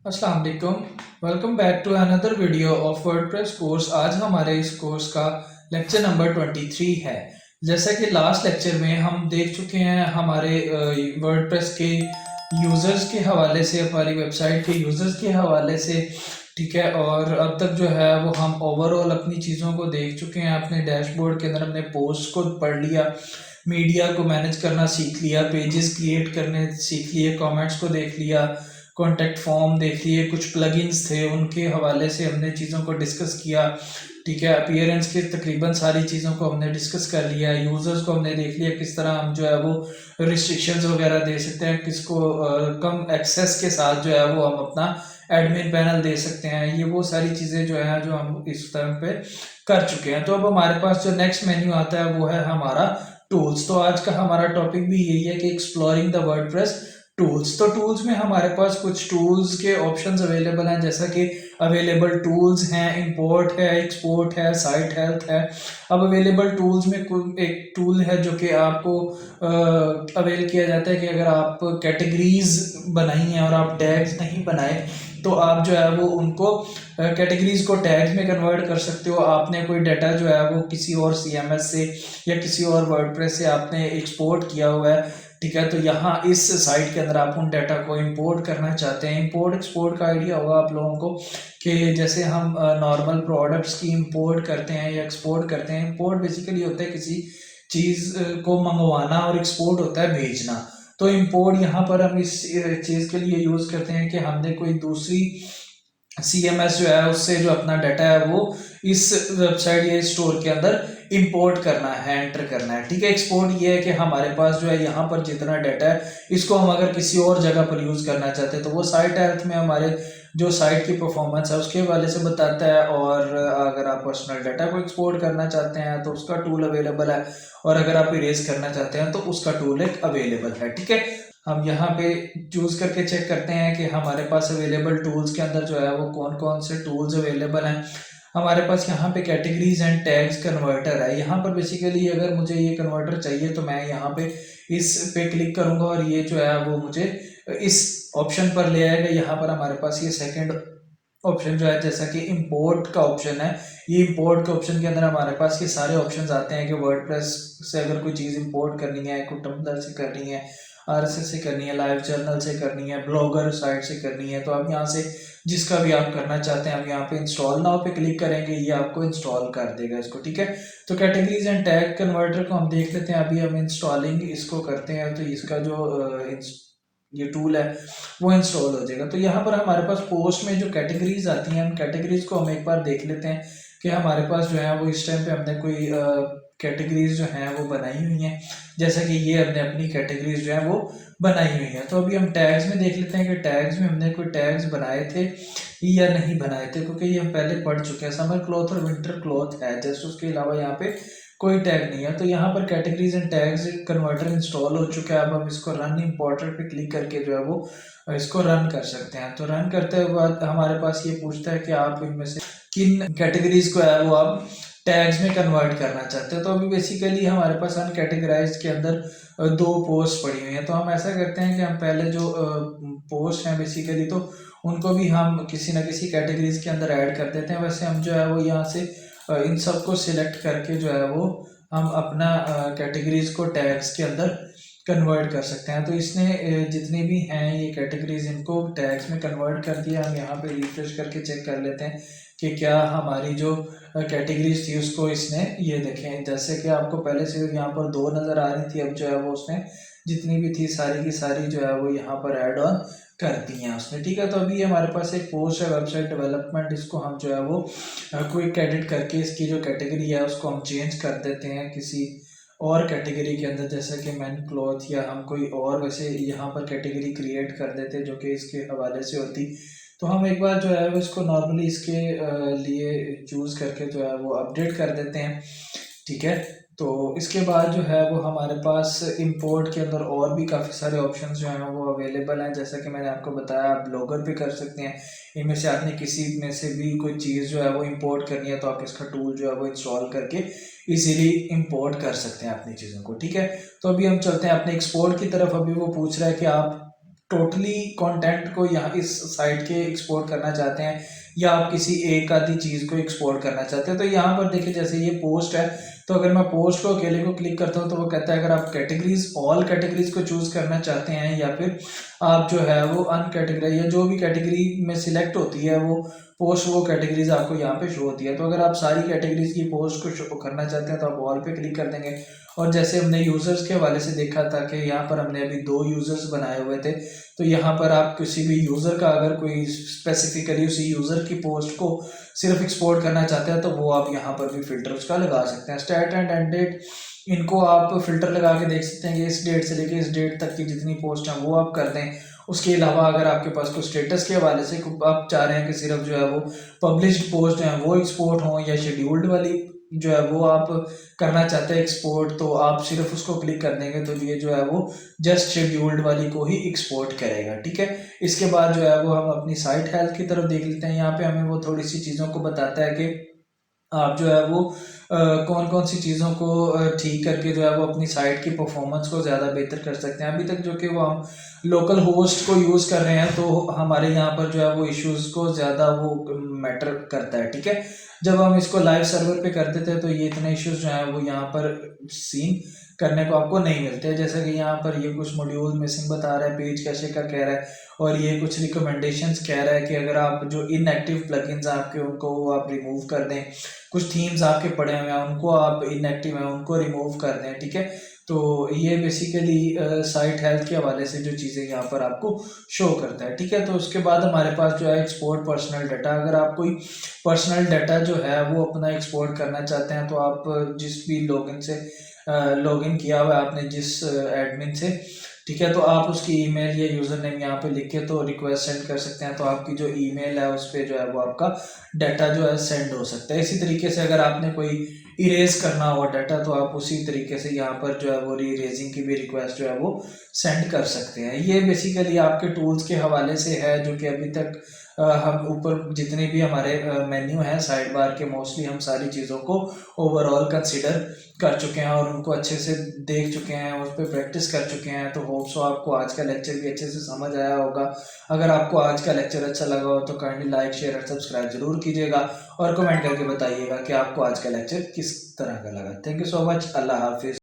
अस्सलाम वालेकुम। Welcome back to another video of WordPress course. आज हमारे इस कोर्स का लेक्चर नंबर 23 है। जैसा कि लास्ट लेक्चर में हम देख चुके हैं हमारे वर्डप्रेस के यूज़र्स के हवाले से, हमारी वेबसाइट के यूज़र्स के हवाले से, ठीक है। और अब तक जो है वो हम ओवरऑल अपनी चीज़ों को देख चुके हैं। अपने डैशबोर्ड के अंदर हमने पोस्ट को पढ़ लिया, मीडिया को मैनेज करना सीख लिया, पेजेस क्रिएट करने सीख लिए, कमेंट्स को देख लिया, कॉन्टेक्ट फॉर्म देख लिए, कुछ प्लगइन्स थे उनके हवाले से हमने चीज़ों को डिस्कस किया, ठीक है। अपीयरेंस के तकरीबन सारी चीज़ों को हमने डिस्कस कर लिया। यूज़र्स को हमने देख लिया किस तरह हम जो है वो रिस्ट्रिक्शंस वगैरह दे सकते हैं, किसको कम एक्सेस के साथ जो है वो हम अपना एडमिन पैनल दे सकते हैं। ये वो सारी चीज़ें जो है जो हम इस टाइम पे कर चुके हैं। तो अब हमारे पास जो नेक्स्ट मेन्यू आता है वो है हमारा टूल्स। तो आज का हमारा टॉपिक भी यही है कि एक्सप्लोरिंग द वर्डप्रेस टूल्स। तो टूल्स में हमारे पास कुछ टूल्स के ऑप्शंस अवेलेबल हैं, जैसा कि अवेलेबल टूल्स हैं, इंपोर्ट है, एक्सपोर्ट है, साइट हेल्थ है। अब अवेलेबल टूल्स में एक टूल है जो कि आपको अवेल किया जाता है कि अगर आप कैटेगरीज बनाई हैं और आप टैग्स नहीं बनाए तो आप जो है वो उनको कैटेगरीज को टैग्स में कन्वर्ट कर सकते हो। आपने कोई डाटा जो है वो किसी और सीएमएस से या किसी और वर्डप्रेस से आपने एक्सपोर्ट किया हुआ है, ठीक है। तो यहाँ इस साइट के अंदर आप उन डाटा को इंपोर्ट करना चाहते हैं। इंपोर्ट एक्सपोर्ट का आइडिया होगा आप लोगों को कि जैसे हम नॉर्मल प्रोडक्ट्स की इंपोर्ट करते हैं या एक्सपोर्ट करते हैं। इंपोर्ट बेसिकली होता है किसी चीज़ को मंगवाना और एक्सपोर्ट होता है भेजना। तो इंपोर्ट यहाँ पर हम इस चीज़ के लिए यूज़ करते हैं कि हमने कोई दूसरी सीएमएस जो है उससे जो अपना डाटा है वो इस वेबसाइट या स्टोर के अंदर इंपोर्ट करना है, एंटर करना है, ठीक है। एक्सपोर्ट ये है कि हमारे पास जो है यहाँ पर जितना डाटा है इसको हम अगर किसी और जगह पर यूज़ करना चाहते हैं तो वो साइट हेल्थ में हमारे जो साइट की परफॉर्मेंस है उसके हवाले से बताता है। और अगर आप पर्सनल डाटा को एक्सपोर्ट करना चाहते हैं तो उसका टूल अवेलेबल है, और अगर आप इरेज करना चाहते हैं तो उसका टूल एक अवेलेबल है, ठीक है। हम यहाँ पे चूज करके चेक करते हैं कि हमारे पास अवेलेबल टूल्स के अंदर जो है वो कौन कौन से टूल्स अवेलेबल हैं। हमारे पास यहाँ पे कैटेगरीज एंड टैग्स कन्वर्टर है। यहाँ पर बेसिकली अगर मुझे ये कन्वर्टर चाहिए तो मैं यहाँ पे इस पे क्लिक करूँगा और ये जो है वो मुझे इस ऑप्शन पर ले आएगा। यहाँ पर हमारे पास ये सेकंड ऑप्शन जो है, जैसा कि इंपोर्ट का ऑप्शन है, ये इंपोर्ट के ऑप्शन के अंदर हमारे पास ये सारे ऑप्शंस आते हैं कि वर्डप्रेस से अगर कोई चीज़ इंपोर्ट करनी है, कोई टम्बलर से करनी है, आरएसएस से करनी है, लाइव जर्नल से करनी है, ब्लॉगर साइट से करनी है, तो आप यहाँ से जिसका भी आप करना चाहते हैं आप यहाँ पे इंस्टॉल नाउ पे क्लिक करेंगे, ये आपको इंस्टॉल कर देगा इसको, ठीक है। तो कैटेगरीज एंड टैग कन्वर्टर को हम देख लेते हैं। अभी हम इंस्टॉलिंग इसको करते हैं तो इसका जो ये टूल है वो इंस्टॉल हो जाएगा। तो यहाँ पर हमारे पास पोस्ट में जो कैटेगरीज आती हैं, हम कैटेगरीज को हम एक बार देख लेते हैं कि हमारे पास जो है वो इस टाइम पे हमने कोई कैटेगरीज जो हैं वो बनाई हुई हैं। जैसा कि ये हमने अपनी कैटेगरीज जो है वो बनाई हुई हैं। तो अभी हम टैग्स में देख लेते हैं कि टैग्स में हमने कोई टैग्स बनाए थे या नहीं बनाए थे, क्योंकि ये हम पहले पढ़ चुके हैं। समर क्लॉथ और विंटर क्लॉथ है जस्ट, उसके अलावा यहाँ पे कोई टैग नहीं है। तो यहाँ पर categories and tags converter install हो चुका है। अब हम इसको रन इंपोर्टर पे क्लिक करके जो है वो इसको रन कर सकते हैं। तो रन करते हुए बाद हमारे पास ये पूछता है कि आप इनमें से किन कैटेगरीज को है वो आप टैग्स में कन्वर्ट करना चाहते हो। तो अभी बेसिकली हमारे पास अनकैटेगराइज्ड के अंदर दो पोस्ट पड़ी हुई हैं। तो हम ऐसा करते हैं कि हम पहले जो पोस्ट हैं बेसिकली तो उनको भी हम किसी ना किसी कैटेगरीज के अंदर ऐड कर देते हैं। वैसे हम जो है वो यहाँ से इन सबको सिलेक्ट करके जो है वो हम अपना कैटेगरीज को टैग्स के अंदर कन्वर्ट कर सकते हैं। तो इसने जितनी भी हैं ये कैटेगरीज इनको टैग्स में कन्वर्ट कर दिया। हम यहाँ पे रिफ्रेश करके चेक कर लेते हैं कि क्या हमारी जो कैटेगरीज थी उसको इसने, ये देखें जैसे कि आपको पहले से यहाँ पर दो नज़र आ रही थी, अब जो है वो उसने जितनी भी थी सारी की सारी जो है वो यहाँ पर ऐड ऑन कर दी हैं उसने, ठीक है। तो अभी हमारे पास एक पोस्ट है वेबसाइट डेवलपमेंट, इसको हम जो है वो क्विक एडिट करके इसकी जो कैटेगरी है उसको हम चेंज कर देते हैं किसी और कैटेगरी के अंदर, जैसे कि मैन क्लॉथ, या हम कोई और वैसे यहाँ पर कैटेगरी क्रिएट कर देते हैं जो कि इसके हवाले से होती। तो हम एक बार जो है वो इसको नॉर्मली इसके लिए चूज़ करके जो है वो अपडेट कर देते हैं, ठीक है। तो इसके बाद जो है वो हमारे पास इंपोर्ट के अंदर और भी काफ़ी सारे ऑप्शंस जो हैं वो अवेलेबल हैं। जैसा कि मैंने आपको बताया आप ब्लॉगर पे कर सकते हैं। इनमें से आपने किसी में से भी कोई चीज़ जो है वो इंपोर्ट करनी है तो आप इसका टूल जो है वो इंस्टॉल करके इजीली इंपोर्ट कर सकते हैं अपनी चीज़ों को, ठीक है। तो अभी हम चलते हैं अपने एक्सपोर्ट की तरफ। अभी वो पूछ रहा है कि आप टोटली कंटेंट को यहाँ इस साइट के एक्सपोर्ट करना चाहते हैं या आप किसी एक आधी चीज़ को एक्सपोर्ट करना चाहते हैं, तो यहाँ पर देखिए जैसे ये पोस्ट है, तो अगर मैं पोस्ट को अकेले को क्लिक करता हूँ तो वो कहता है अगर आप कैटेगरीज ऑल कैटेगरीज को चूज़ करना चाहते हैं या फिर आप जो है वो अनकैटेगरी या जो भी कैटेगरी में सिलेक्ट होती है वो पोस्ट, वो कैटेगरीज आपको यहाँ पे शो होती है। तो अगर आप सारी कैटेगरीज की पोस्ट को शो करना चाहते हैं तो आप ऑल पे क्लिक कर देंगे। और जैसे हमने यूज़र्स के हवाले से देखा था कि यहाँ पर हमने अभी 2 यूज़र्स बनाए हुए थे, तो यहाँ पर आप किसी भी यूज़र का अगर कोई स्पेसिफिकली उसी यूज़र की पोस्ट को सिर्फ एक्सपोर्ट करना चाहते हैं तो वो आप यहाँ पर भी फिल्टर उसका लगा सकते हैं। स्टार्ट एंड एंड डेट, इनको आप फिल्टर लगा के देख सकते हैं कि इस डेट से लेके इस डेट तक की जितनी पोस्ट हैं वो आप कर दें। उसके अलावा अगर आपके पास कोई स्टेटस के हवाले से आप चाह रहे हैं कि सिर्फ जो है वो पब्लिश्ड पोस्ट हैं वो एक्सपोर्ट हों या शेड्यूल्ड वाली जो है वो आप करना चाहते हैं एक्सपोर्ट, तो आप सिर्फ उसको क्लिक कर देंगे तो ये जो है वो जस्ट शेड्यूल्ड वाली को ही एक्सपोर्ट करेगा। ठीक है, इसके बाद जो है वो हम अपनी साइट हेल्थ की तरफ देख लेते हैं। यहाँ पे हमें वो थोड़ी सी चीज़ों को बताता है कि आप जो है वो कौन कौन सी चीज़ों को ठीक करके जो है वो अपनी साइट की परफॉर्मेंस को ज़्यादा बेहतर कर सकते हैं। अभी तक जो कि वो हम लोकल होस्ट को यूज़ कर रहे हैं तो हमारे यहाँ पर जो है वो इश्यूज़ को ज़्यादा वो मैटर करता है। ठीक है, जब हम इसको लाइव सर्वर पे कर देते हैं तो ये इतने इश्यूज़ जो हैं वो यहाँ पर सीन करने को आपको नहीं मिलते। जैसे कि यहाँ पर ये कुछ मॉड्यूल मिसिंग बता रहा है, पेज कैशे का कह रहा है, और ये कुछ रिकमेंडेशंस कह रहा है कि अगर आप जो इनएक्टिव प्लगइन्स आपके उनको आप रिमूव कर दें, कुछ थीम्स आपके पड़े हुए हैं उनको आप इनएक्टिव हैं उनको रिमूव कर दें। ठीक है, तो ये बेसिकली साइट हेल्थ के हवाले से जो चीज़ें यहाँ पर आपको शो करता है। ठीक है, तो उसके बाद हमारे पास जो है एक्सपोर्ट पर्सनल डाटा, अगर आप कोई पर्सनल डाटा जो है वो अपना एक्सपोर्ट करना चाहते हैं तो आप जिस भी लॉगिन से लॉगिन किया हुआ है आपने जिस एडमिन से, ठीक है, तो आप उसकी ईमेल या यूज़र नेम यहाँ पे लिख के तो रिक्वेस्ट सेंड कर सकते हैं, तो आपकी जो ईमेल है उस पर जो है वो आपका डाटा जो है सेंड हो सकता है। इसी तरीके से अगर आपने कोई इरेज करना हो डाटा तो आप उसी तरीके से यहाँ पर जो है वो रीरेजिंग की भी रिक्वेस्ट जो है वो सेंड कर सकते हैं। ये बेसिकली आपके टूल्स के हवाले से है जो कि अभी तक हम ऊपर जितने भी हमारे मेन्यू हैं साइड बार के, मोस्टली हम सारी चीज़ों को ओवरऑल कंसिडर कर चुके हैं और उनको अच्छे से देख चुके हैं, उस पर प्रैक्टिस कर चुके हैं। तो होप सो आपको आज का लेक्चर भी अच्छे से समझ आया होगा। अगर आपको आज का लेक्चर अच्छा लगा हो तो काइंडली लाइक शेयर और सब्सक्राइब जरूर कीजिएगा और कमेंट करके बताइएगा कि आपको आज का लेक्चर किस तरह का लगा। थैंक यू सो मच, अल्लाह हाफिज़।